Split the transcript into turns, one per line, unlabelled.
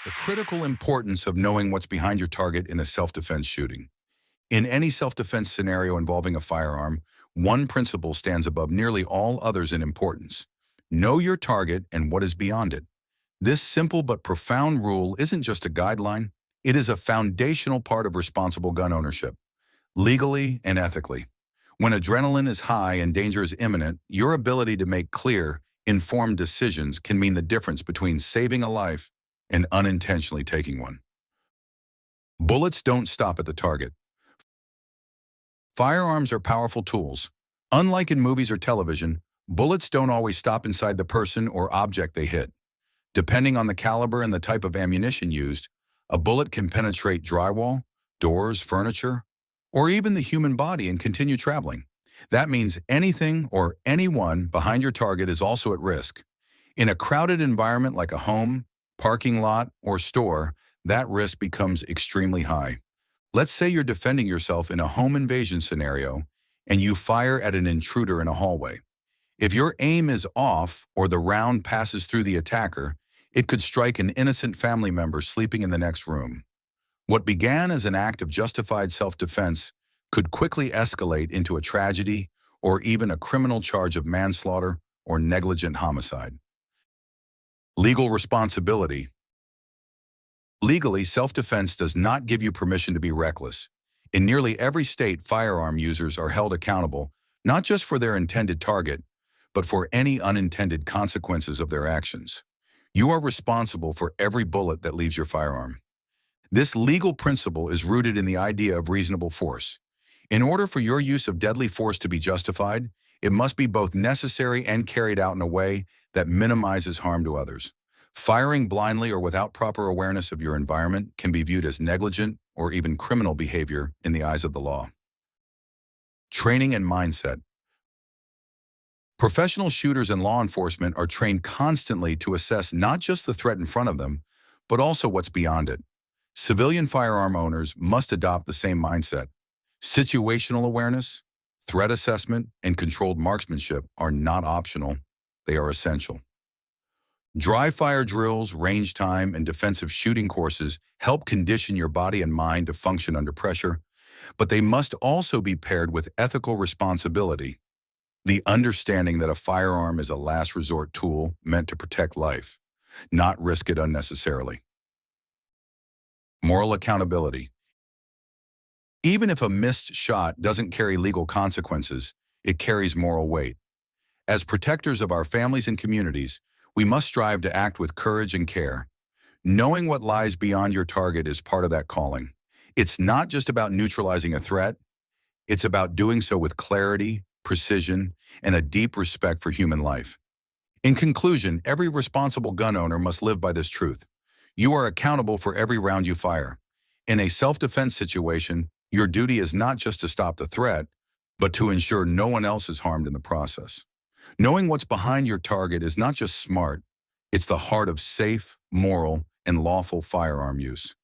The critical importance of knowing what's behind your target in a self-defense shooting. In any self-defense scenario involving a firearm, one principle stands above nearly all others in importance. Know your target and what is beyond it. This simple but profound rule isn't just a guideline, it is a foundational part of responsible gun ownership, legally and ethically. When adrenaline is high and danger is imminent, your ability to make clear, informed decisions can mean the difference between saving a life and unintentionally taking one. Bullets don't stop at the target. Firearms are powerful tools. Unlike in movies or television, bullets don't always stop inside the person or object they hit. Depending on the caliber and the type of ammunition used, a bullet can penetrate drywall, doors, furniture, or even the human body and continue traveling. That means anything or anyone behind your target is also at risk. In a crowded environment like a home, parking lot, or store, that risk becomes extremely high. Let's say you're defending yourself in a home invasion scenario and you fire at an intruder in a hallway. If your aim is off or the round passes through the attacker, it could strike an innocent family member sleeping in the next room. What began as an act of justified self-defense could quickly escalate into a tragedy or even a criminal charge of manslaughter or negligent homicide. Legal responsibility. Legally, self-defense does not give you permission to be reckless. In nearly every state, firearm users are held accountable, not just for their intended target, but for any unintended consequences of their actions. You are responsible for every bullet that leaves your firearm. This legal principle is rooted in the idea of reasonable force. In order for your use of deadly force to be justified, it must be both necessary and carried out in a way that minimizes harm to others. Firing blindly or without proper awareness of your environment can be viewed as negligent or even criminal behavior in the eyes of the law. Training and mindset. Professional shooters and law enforcement are trained constantly to assess not just the threat in front of them, but also what's beyond it. Civilian firearm owners must adopt the same mindset. Situational awareness, threat assessment, and controlled marksmanship are not optional, they are essential. Dry fire drills, range time, and defensive shooting courses help condition your body and mind to function under pressure, but they must also be paired with ethical responsibility, the understanding that a firearm is a last resort tool meant to protect life, not risk it unnecessarily. Moral accountability. Even if a missed shot doesn't carry legal consequences, it carries moral weight. As protectors of our families and communities, we must strive to act with courage and care. Knowing what lies beyond your target is part of that calling. It's not just about neutralizing a threat, it's about doing so with clarity, precision, and a deep respect for human life. In conclusion, every responsible gun owner must live by this truth. You are accountable for every round you fire. In a self-defense situation, your duty is not just to stop the threat, but to ensure no one else is harmed in the process. Knowing what's behind your target is not just smart, it's the heart of safe, moral, and lawful firearm use.